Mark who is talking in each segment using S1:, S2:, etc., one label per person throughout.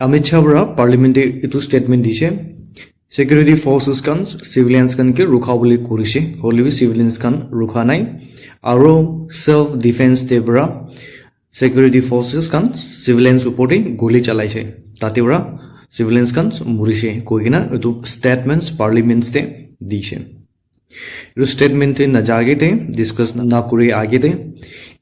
S1: Amit Shah bra parliamente itu statement dise security forces kan civilians kan ke rukha boli korise holibi civilians kan rukha nai aro self defense te bra security forces kan civilians upore goli chalaise tate bra civilians kan murise koigina itu statements parliaments te dise itu statement te na jage te discuss na kore age te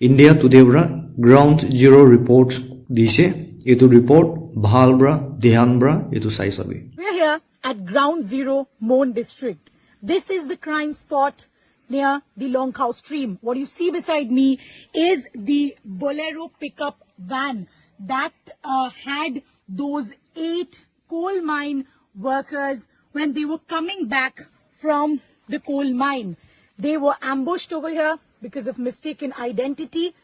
S1: India today bra ground zero report dise itu report bhal bra dhyan bra itu sai sabi.
S2: We're here at Ground Zero, Mon District. This is the crime spot near the Long Khao stream. What you see beside me is the Bolero pickup van that had those 8 coal mine workers when they were coming back from the coal mine. They were ambushed over here because of mistaken identity,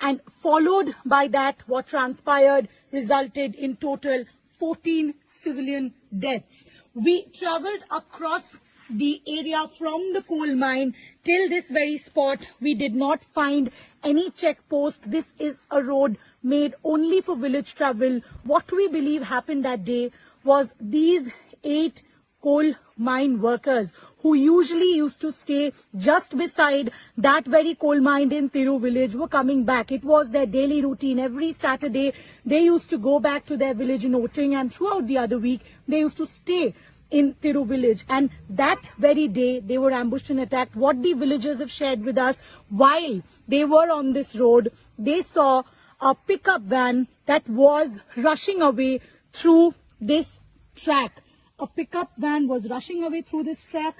S2: and followed by that, what transpired resulted in total 14 civilian deaths. We traveled across the area from the coal mine till this very spot. We did not find any checkpost. This is a road made only for village travel. What we believe happened that day was these 8 coal mine workers who usually used to stay just beside that very coal mine in Thiru village were coming back. It was their daily routine. Every Saturday they used to go back to their village in Oting, and throughout the other week they used to stay in Thiru village. And that very day they were ambushed and attacked. What the villagers have shared with us, while they were on this road, they saw a pickup van that was rushing away through this track. A pickup van was rushing away through this track.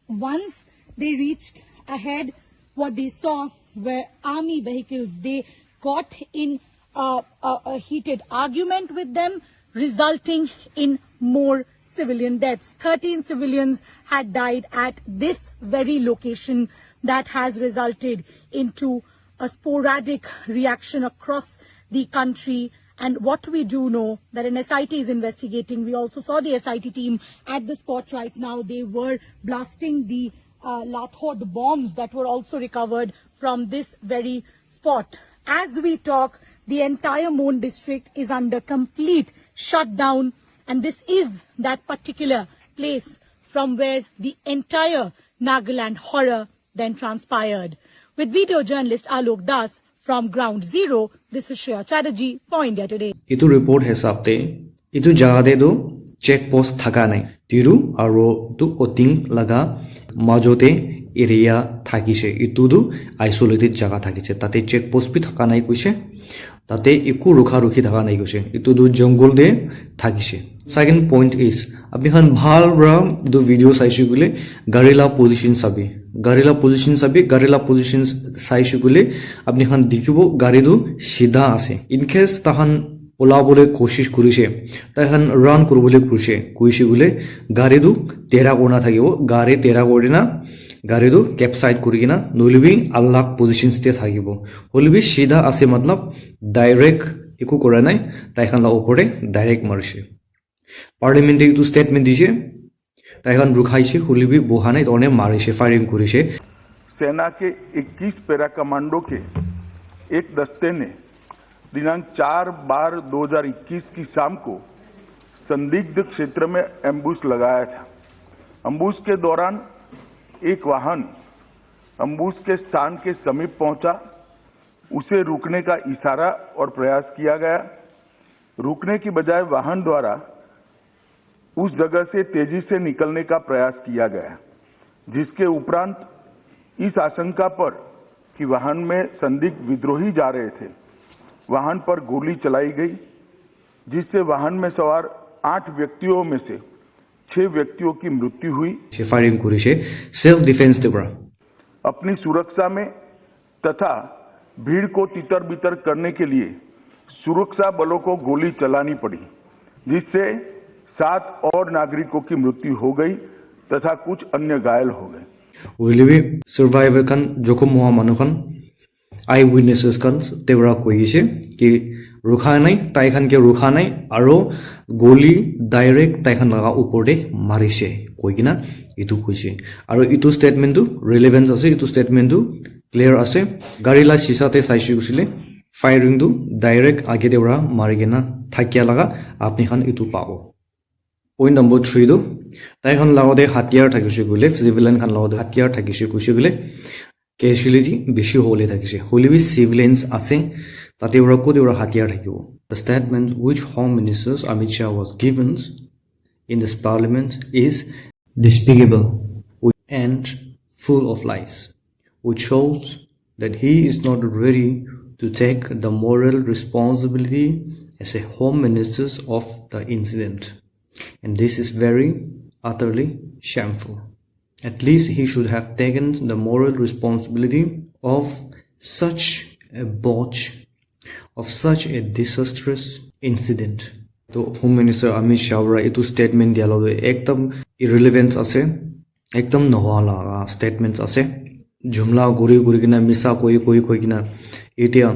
S2: Once they reached ahead, what they saw were army vehicles. They got in a heated argument with them, resulting in more civilian deaths. 13 civilians had died at this very location. That has resulted into a sporadic reaction across the country. And what we do know, that an SIT is investigating. We also saw the SIT team at the spot right now. They were blasting the Lathod bombs that were also recovered from this very spot. As we talk, the entire Mon district is under complete shutdown. And this is that particular place from where the entire Nagaland horror then transpired. With video journalist Alok Das, from Ground Zero, this is Shreya Chatterjee for India Today.
S1: Itu report hesabte itu jagade do check post thaka nai tiru aro tu oting laga majote area thakise itu du isolated jaga thakise tate check post bi thaka nai koise tate iku rukha rukhi thaka nai koise itu du jungle de thakise. Second point is apni khan bhal bra du video saisi gule guerrilla position sabi guerrilla positions saisi gule apni khan dikhibo gari du sidha ase in case tahan olabole koshish korise tahan run korobole koise gule gari du tera korna thakibo gari tera korina gari du capside korigina nolibi alak positions te thakibo holibi sidha ase matlab direct eku kora nai taikhan la opore direct marise parliament itu statement dise ताइखान रुखाइसे हुलिबी बोहाने तोने मारिसे firing करिसे
S3: सेना के 21 para commando के एक दस्ते ने दिनांक 4/12/2021 की शाम को संदिग्ध क्षेत्र में एम्बुश लगाया था। एम्बुश के दौरान एक वाहन एम्बुश के स्थान के समीप पहुंचा, उसे रुकने का इशारा और प्रयास किया गया। रुकने की बजाय वाहन द्वारा उस जगह से तेजी से निकलने का प्रयास किया गया, जिसके उपरांत इस आशंका पर कि वाहन में संदिग्ध विद्रोही जा रहे थे, वाहन पर गोली चलाई गई, जिससे वाहन में सवार 8 व्यक्तियों में से 6 व्यक्तियों की मृत्यु हुई।
S1: फायरिंग करिसे सेल्फ डिफेंस देबरा
S3: अपनी सुरक्षा में तथा भीड़ को तितर बितर करने के लिए सुरक्षा बलों को गोली चलानी पड़ी, जिससे 7 और नागरिकों की मृत्यु हो गई तथा कुछ अन्य घायल हो गए।
S1: उलिबी survivor kan jokhom hoa manu kan eye witnesses kan tebra koise ki rukha nai taikhan ke rukha nai aro goli direct taikhan laga uporde marise koigina itu koise aro itu statement tu relevance ase itu statement tu clear ase gari la sisa te saisi usile firing দু direct আগে দেউৰা মাৰি কিনা থাকিয়া লগা আপনি খান ইটো পাব point number 3 দু তাইখন লগতে হাতিয়াৰ থাকিছে গলে চিভিলিয়ান খান লগতে হাতিয়াৰ থাকিছে কৈছে গলে casualty বেছি হলে থাকিছে হলে বি civilians আছে তাতে ওরা কোতে ওরা হাতিয়াৰ থাকিব the statement which Home Minister Amit Shah was given in this parliament is despicable and full of lies which shows that he is not ready to take the moral responsibility as a Home Minister of the incident. And this is very utterly shameful. At least he should have taken the moral responsibility of such a botch, of such a disastrous incident. So Home Minister Amit Shah ra itu statement dia lode ekdam irrelevant ase, ekdam nawala statements ase. Jumla guri kina misa koi kina etia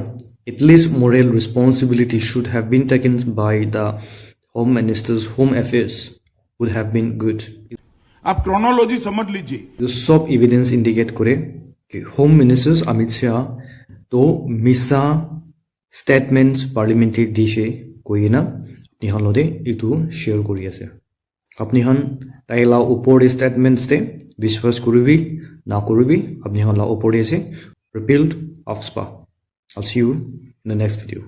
S1: at least moral responsibility should have been taken by the Home Minister's Home Affairs would have been good.
S4: आप chronology समझ लीजिए
S1: जो सब evidence indicate करे कि home minister Amit Shah तो मिसा statements parliamentary दिसे कोई ना अपनी हन लदे इतु शेयर करि আছে আপনি হন তাইলা উপরে স্টেটমেন্টস তে বিশ্বাস কৰিবি না কৰিবি আপনি হন লা উপরে আছে repealed of spa I'll see you in the next video